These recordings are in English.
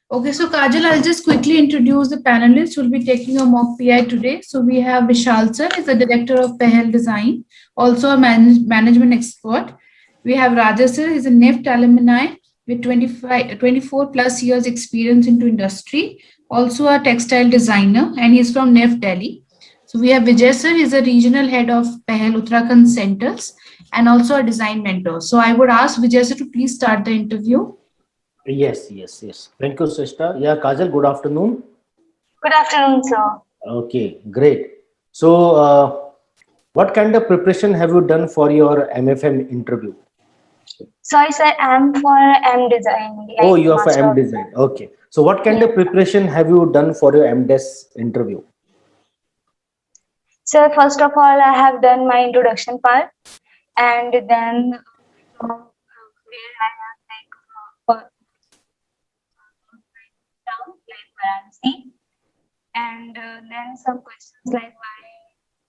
Okay, so Kajal, I'll just quickly introduce the panelists who will be taking a mock PI today. So we have Vishal sir, is the director of Pehel Design, also a management expert. We have Raja sir, is a NIFT alumni with 24 plus years experience into industry, also a textile designer, and he's from NIFT Delhi. So we have Vijay sir, is a regional head of Pehel Uttarakhand Centers and also a design mentor. So I would ask Vijay sir to please start the interview. Yes, yes, yes. Thank you, sister. Yeah, Kajal, good afternoon. Good afternoon, sir. Okay, great. So, what kind of preparation have you done for your MFM interview? Sorry, sir, I'm for M design, Oh, like you are for Master M of Design. Okay. So, what kind Yes. of preparation have you done for your MDes interview? So first of all, I have done my introduction part, and then from where I have down like Varanasi, and then some questions like why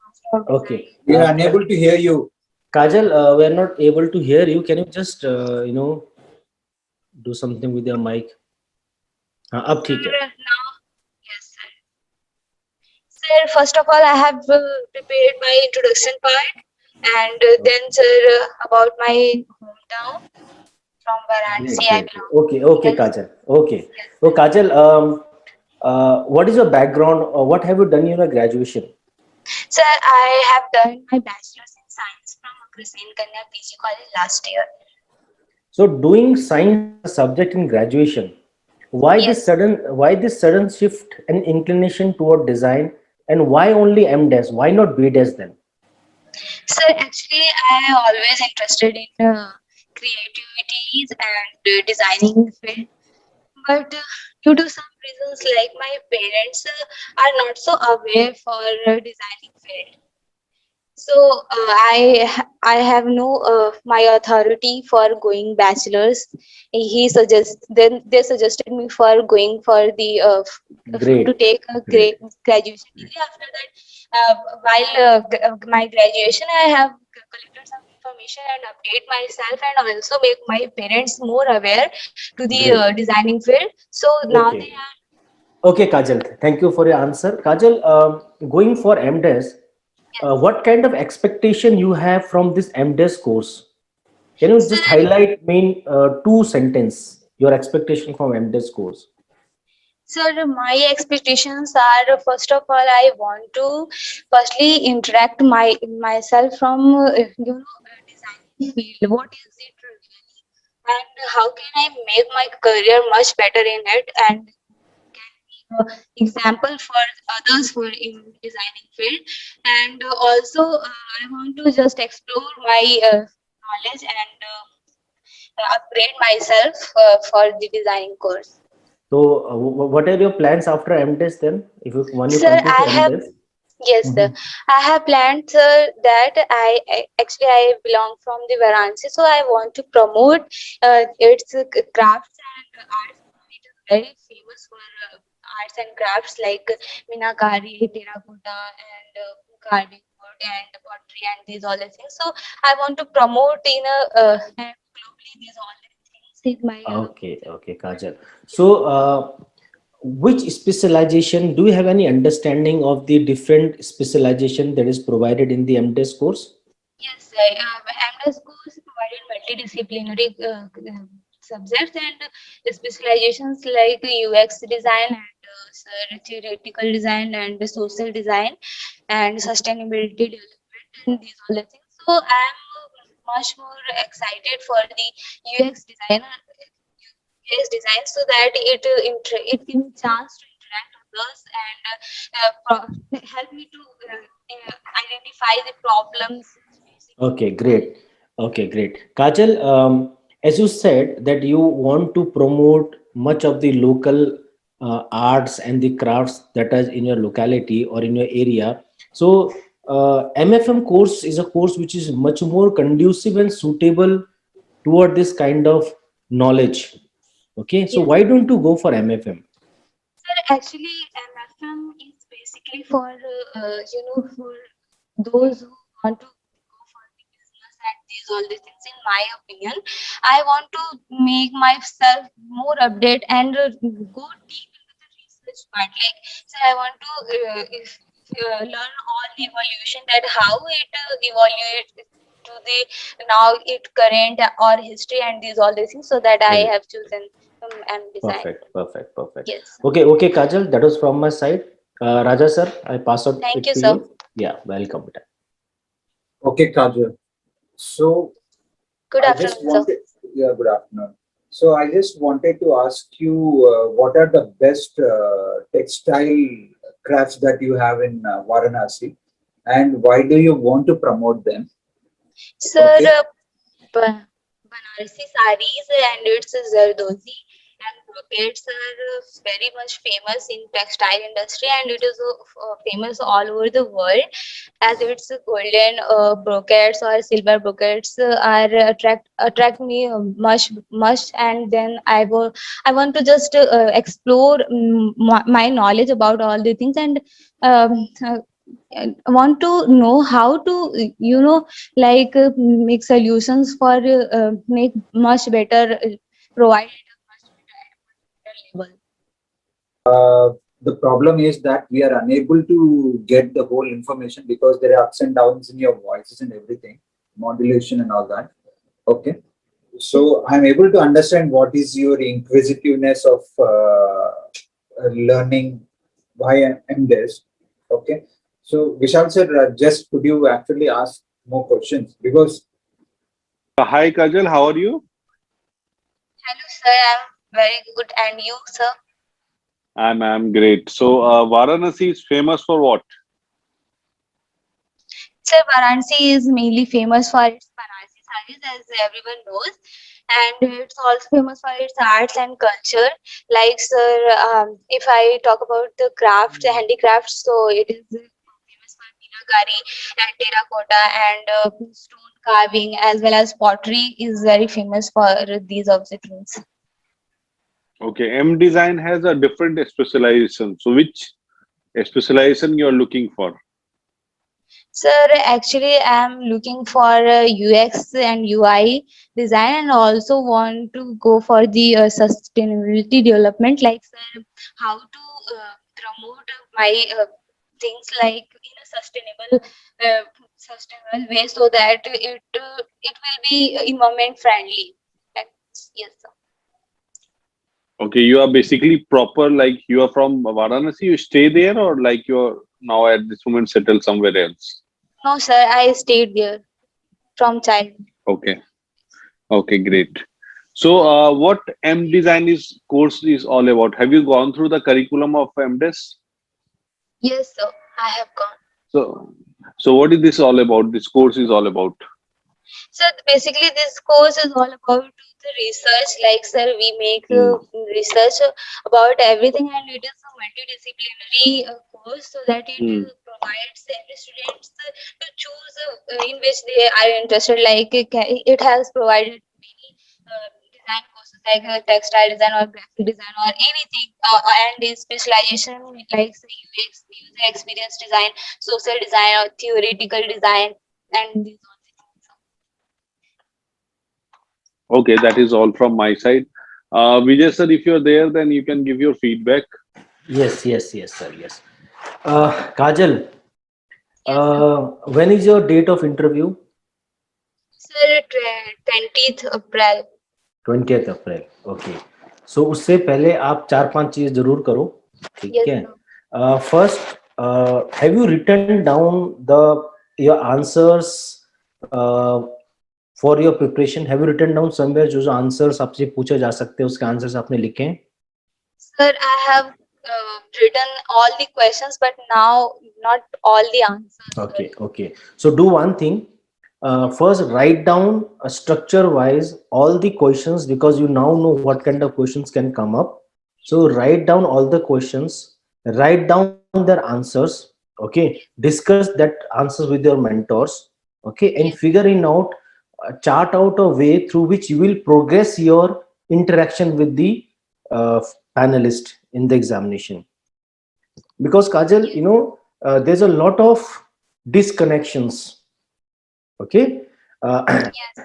Master of Okay. Design. We are unable to hear you. Kajal, we are not able to hear you. Can you just, do something with your mic? हाँ, अब Sir, ठीक है. now yes, sir. Sir, first of all, I have prepared my introduction part, and then sir about my hometown from Varanasi Great, I great. belong. Okay, okay, Yes, Kajal. Okay. yes, So, sir. Kajal, what is your background? What have you done in your graduation? Sir, I have done my bachelor's in science from Agrasen Kanya PG College last year. So, doing science as a subject in graduation, Yes. why this sudden shift and inclination toward design, and why only MDes? Why not BDes then? Sir, actually, I always interested in creativities and designing field, but due to some reasons, like my parents are not so aware for designing field. So I have no my authority for going bachelor's. He suggests then they suggested me for going for the to Great, take a great. graduation degree. After that, while my graduation, I have collected some information and update myself and also make my parents more aware to the Great. designing field. So now they Okay. are Okay, Kajal. Thank you for your answer. Kajal, going for MDes, yes. what kind of expectation you have from this MDes course? Can you So just highlight main two sentence your expectation from MDes course? sir, my expectations are first of all, I want to firstly interact myself from designing field. What is it really, and how can I make my career much better in it, and can be an example for others who are in designing field. And also, I want to just explore my knowledge and upgrade myself for the designing course. So, what are your plans after MDes then? If you when you Sir, complete I your have MDes? yes, sir. I have planned, sir, that actually I belong from the Varanasi, so I want to promote its crafts and arts. It is very famous for arts and crafts like minakari, terracotta, and carving wood and pottery and these all the things. So I want to promote in a globally these all the things in my Okay, future. okay, Kajal. So, which specialization do you have any understanding of the different specialization that is provided in the MDes course? Yes, AMDA schools provided multidisciplinary subjects and specializations like UX design and theoretical design and social design and sustainability development and these all the things. So I am much more excited for the UX design so that it gives me chance to interact with others and help me to identify the problems facing the Okay, great. Okay, great. Kajal, as you said that you want to promote much of the local arts and the crafts that is in your locality or in your area. So, MFM course is a course which is much more conducive and suitable toward this kind of knowledge. Okay, so yes. why don't you go for MFM? Sir, actually, MFM is basically for for those who want to go for the business and these all the things. In my opinion, I want to make myself more update and go deep into the research part. Like, so I want to learn all the evolution, that how it evaluates to the now it current or history and these all the things. So that I Great. have chosen and design. Perfect. Yes. Okay, Kajal, that was from my side. Raja sir, I pass out Thank it you, to sir. you. Yeah, welcome. Beta. Okay, Kajal. So Good I just afternoon, sir. wanted, yeah, good afternoon. So I just wanted to ask you, what are the best textile crafts that you have in Varanasi, and why do you want to promote them? Sir, Okay. Banarasi sarees and its zardozi and brocades are very much famous in textile industry, and it is famous all over the world, as its golden brocades or silver brocades are attract me much. And then I want to just explore my knowledge about all the things, and um, uh, I want to know how to like make solutions for make much better provide a much better level. The problem is that we are unable to get the whole information because there are ups and downs in your voices and everything, modulation and all that. Okay. So I'm able to understand what is your inquisitiveness of learning why I'm this. Okay. So Vishal sir, just could you actually ask more questions, because Hi Kajal, how are you? Hello, sir. I'm very good, and you, sir? I'm great. So Varanasi is famous for what? Sir, Varanasi is mainly famous for its Banarsi sarees, as everyone knows, and it's also famous for its arts and culture. Like, sir, if I talk about the craft, handicrafts, so it is famous for Meenakari and terracotta and stone carving, as well as pottery is very famous for these of the things. Okay, M Design has a different specialization. So which specialization you are looking for? Sir, actually, I'm looking for UX and UI design, and also want to go for the sustainability development. Like, sir, how to promote my things like in a sustainable way, so that it will be environment friendly. Yes, sir. Okay, you are basically proper, like you are from Varanasi, you stay there, or like you're now at this moment settled somewhere else? No, sir, I stayed there from child. Okay, okay, great. So what M Design is course is all about? Have you gone through the curriculum of MDes? Yes, sir, I have gone. So so what is this all about? This course is all about. So basically, this course is all about the research. Like, sir, we make Hmm. research about everything, and it is a multidisciplinary course, so that it Hmm. provides every students to choose in which they are interested. Like, it has provided many design courses like textile design or graphic design or anything, and the specialization like say, UX, user experience design, social design, or theoretical design, and these all things. Okay, that is all from my side. Vijay sir, if you're there, then you can give your feedback. Yes, sir. Yes. Kajal, Yes, sir. when is your date of interview? Sir, 20th April. 20th April. Okay. सो उससे पहले आप चार पांच चीज जरूर करो. ठीक Yes, है. sir. First, have you written down the your answers for your preparation? Have you written down somewhere जो जो answers आपसे पूछे जा सकते हैं उसके answers आपने लिखे हैं? Sir, I have written all the questions, but now not all the answers, sir. Okay. So do one thing. First, write down structure wise all the questions, because you now know what kind of questions can come up. So write down all the questions, write down their answers. Okay, discuss that answers with your mentors. Okay, and Yes, figuring out, chart out a way through which you will progress your interaction with the uh, panelist in the examination. Because Kajal, yes, there's a lot of disconnections. Okay.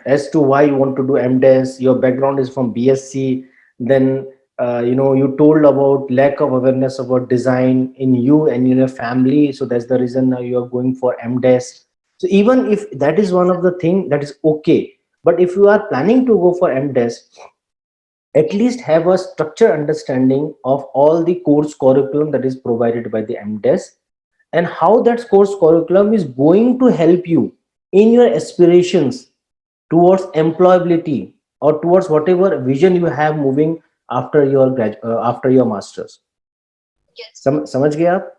as to why you want to do MDes. Your background is from BSc. Then you told about lack of awareness about design in you and in your family. So that's the reason now you are going for MDes. So even if that is one of the thing, that is okay. But if you are planning to go for MDes, at least have a structured understanding of all the course curriculum that is provided by the MDes, and how that course curriculum is going to help you in your aspirations towards employability or towards whatever vision you have moving after your after your masters. Yes. समझ गए आप?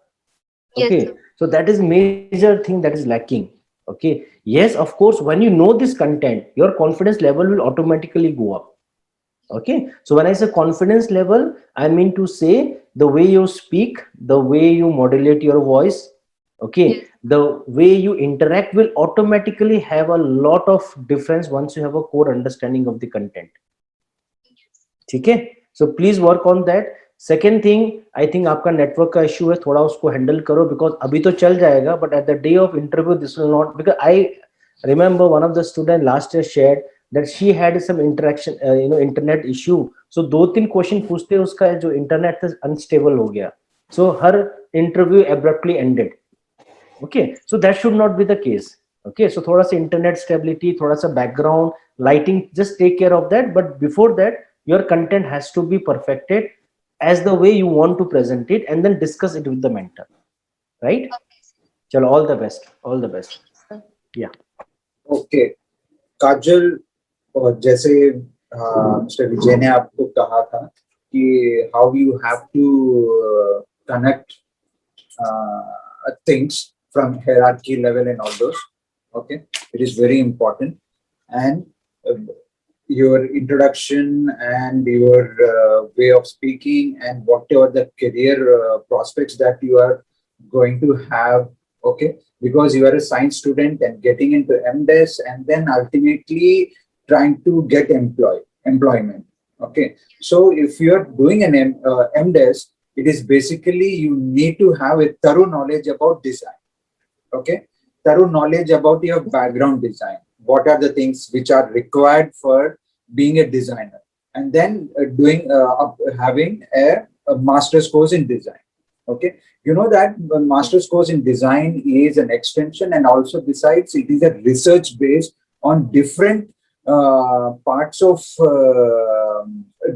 Yes, Okay, sir. so that is major thing that is lacking. Okay, yes, of course, when you know this content, your confidence level will automatically go up. Okay, so when I say confidence level, I mean to say the way you speak, the way you modulate your voice, okay, Yes. the way you interact will automatically have a lot of difference once you have a core understanding of the content. ठीक है, so please work on that. Second thing, I think आपका network का issue है, थोड़ा उसको handle करो, because अभी तो चल जाएगा, but at the day of interview this will not, because I remember one of the student last year shared that she had some interaction internet issue. So दो तीन question पूछते उसका जो internet था unstable हो गया, so her interview abruptly ended. Okay, so that should not be the case. Okay, so thoda sa internet stability, thoda sa background lighting, just take care of that. But before that, your content has to be perfected as the way you want to present it, and then discuss it with the mentor, right? Chalo, all the best, all the best. Yeah. Okay, काजल, और जैसे mister विजय ने आपको कहा था कि how you have to connect things from hierarchy level and all those. Okay, it is very important. And your introduction and your way of speaking and whatever the career prospects that you are going to have. Okay, because you are a science student and getting into MDes and then ultimately trying to get employment. Okay, so if you are doing an MDes, it is basically you need to have a thorough knowledge about design. Okay, thorough knowledge about your background design. What are the things which are required for being a designer, and then having a master's course in design. Okay, you know that master's course in design is an extension, and also besides it is a research based on different parts of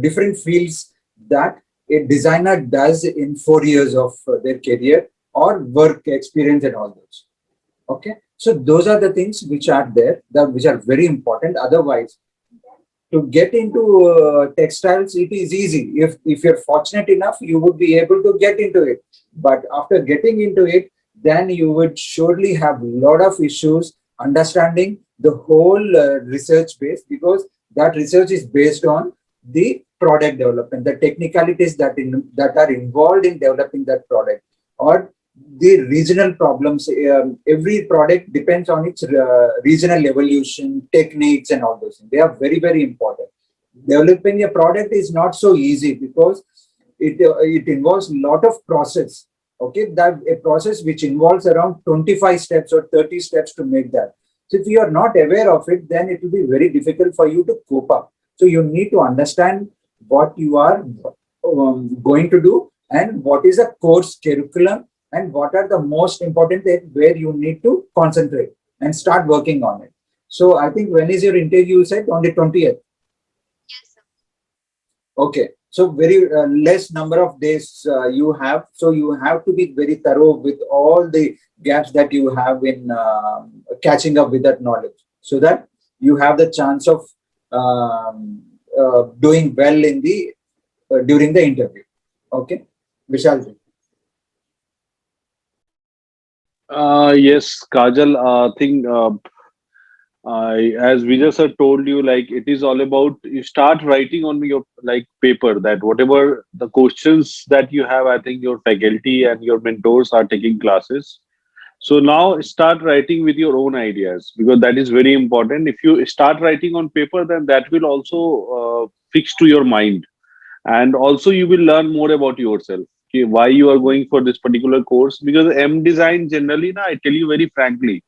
different fields that a designer does in 4 years of their career or work experience and all those. Okay, so those are the things which are there, which are very important. Otherwise, to get into textiles, it is easy. If you're fortunate enough, you would be able to get into it. But after getting into it, then you would surely have a lot of issues understanding the whole research base, because that research is based on the product development, the technicalities that are involved in developing that product, or the regional problems. Every product depends on its regional evolution, techniques, and all those things. They are very, very important. Developing a product is not so easy because it involves a lot of process. Okay, that a process which involves around 25 steps or 30 steps to make that. So if you are not aware of it, then it will be very difficult for you to cope up. So you need to understand what you are going to do, and what is the course curriculum, and what are the most important things where you need to concentrate and start working on it. So I think, when is your interview? You said on the 20th. Yes, sir. Okay, so very less number of days you have. So you have to be very thorough with all the gaps that you have in catching up with that knowledge, so that you have the chance of doing well in the during the interview. Okay, Vishal. Yes, Kajal, I think as Vijay sir told you, like it is all about you start writing on your like paper that whatever the questions that you have, I think your faculty and your mentors are taking classes. So now start writing with your own ideas, because that is very important. If you start writing on paper, then that will also fix to your mind, and also you will learn more about yourself. Okay, why you are going for this particular course? Because M design generally, na, I tell you very frankly,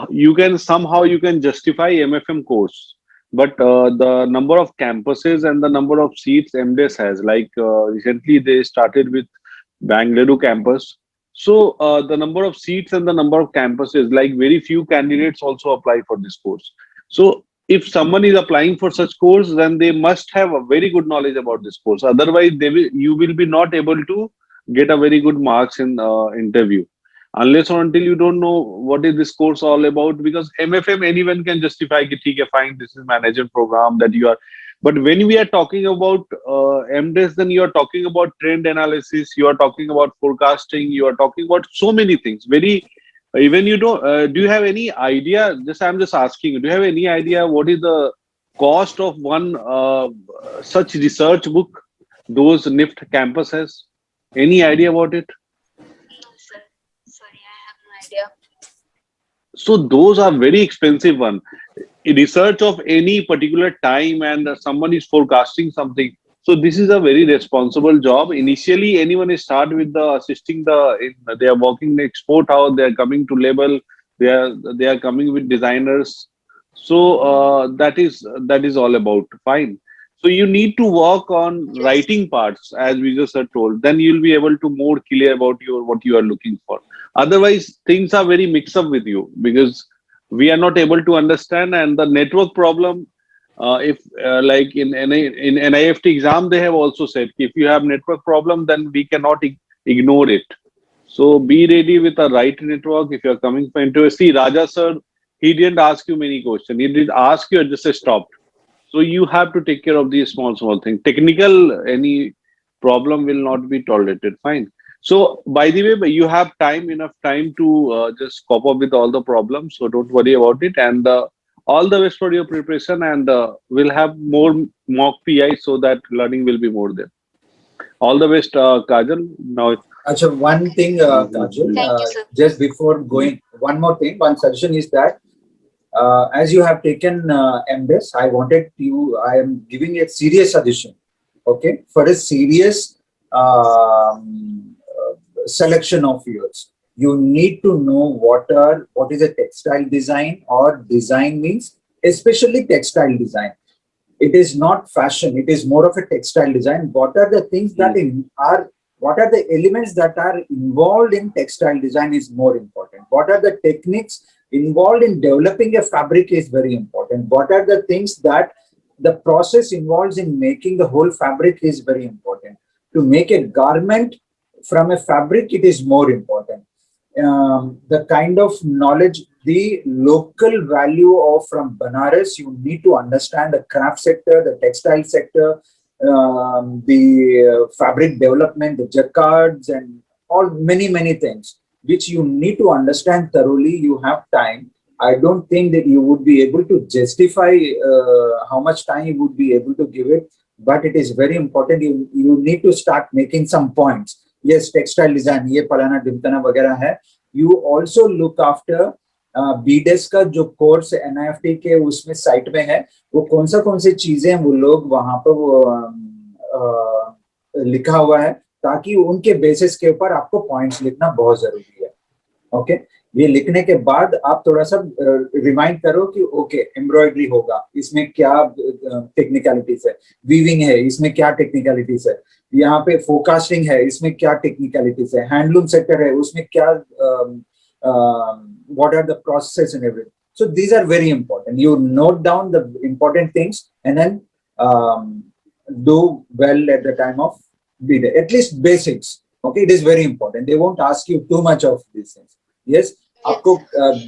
you can somehow you can justify MFM course, but the number of campuses and the number of seats MDes has, like recently they started with Bangalore campus. So the number of seats and the number of campuses, like very few candidates also apply for this course. So if someone is applying for such course, then they must have a very good knowledge about this course. Otherwise, you will be not able to get a very good marks in interview, unless or until you don't know what is this course all about. Because MFM, anyone can justify कि ठीक है, fine, this is management program that you are. But when we are talking about MDes, then you are talking about trend analysis, you are talking about forecasting, you are talking about so many things. Very even you don't. Do you have any idea? I'm just asking you. Do you have any idea what is the cost of one such research book those NIFT campus has? Any idea about it? No, sir. Sorry, I have no idea. So those are very expensive one. Research of any particular time, and someone is forecasting something. So this is a very responsible job. Initially, anyone is start with the assisting they are working the export house, they are coming to label, they are coming with designers. So that is all about fine. So you need to work on Yes. writing parts, as we just had told. Then you'll be able to more clear about what you are looking for. Otherwise, things are very mixed up with you because we are not able to understand. And the network problem, if like in NIFT exam, they have also said if you have network problem, then we cannot ignore it. So be ready with a right network if you are coming for interview. See, Raja sir, he didn't ask you many questions. He did ask you and just stopped. So you have to take care of these small things. Technical, any problem will not be tolerated. Fine. So by the way, you have enough time to just cope up with all the problems. So don't worry about it. And all the best for your preparation. And we'll have more mock PI so that learning will be more there. All the best, Kajal. Now, Achha, one thing, Kajal, Thank you, sir. just before going, one more thing, one suggestion is that as you have taken MDes, I am giving a serious suggestion, okay, for a serious selection of yours. You need to know what is a textile design, or design means, especially textile design. It is not fashion, it is more of a textile design. What are the things that what are the elements that are involved in textile design is more important. What are the techniques involved in developing a fabric is very important. What are the things that the process involves in making the whole fabric is very important. To make a garment from a fabric, it is more important. The kind of knowledge, the local value of from Banaras, you need to understand the craft sector, the textile sector, the fabric development, the jacquards, and all many things which you need to understand thoroughly. You have time. I don't think that you would be able to justify how much time you would be able to give it, but it is very important. You need to start making some points. Yes, textile design, ये पलाना ढिमकाना वगैरह है. You also look after BDES का जो course NIFT के उसमें site में है, वो कौन सी चीजें वो लोग वहां पर वो लिखा हुआ है, ताकि उनके बेसिस के ऊपर आपको पॉइंट्स लिखना बहुत जरूरी है. ओके, ये लिखने के बाद आप थोड़ा सा रिमाइंड करो कि ओके, एम्ब्रॉयडरी होगा, इसमें क्या टेक्निकलिटीज है, वीविंग है, इसमें क्या टेक्निकलिटीज है, यहाँ पे फोरकास्टिंग है, इसमें क्या टेक्निकलिटीज है, हैंडलूम सेक्टर है, उसमें क्या what are the processes and everything. So these are very important. You note down the important things and then do well at the time of BDES. At least basics. Okay, it is very important. They won't ask you too much of these things. Yes, आपको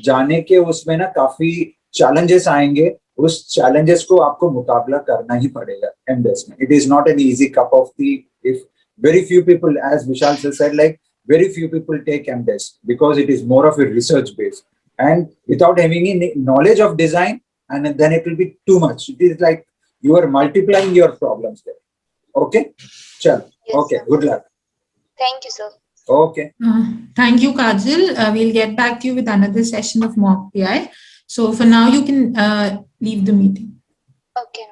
जाने के उसमें ना काफी challenges आएंगे. उस challenges को आपको मुकाबला करना ही पड़ेगा MDES में. It is not an easy cup of tea. If very few people, as Vishal said, like very few people take MDES because it is more of a research base, and without having any knowledge of design, and then it will be too much. It is like you are multiplying your problems there. Okay, chal. Yes, Okay, sir. good luck. Thank you, sir. Okay. Thank you, Kajal. We'll get back to you with another session of mock PI. So for now, you can leave the meeting. Okay.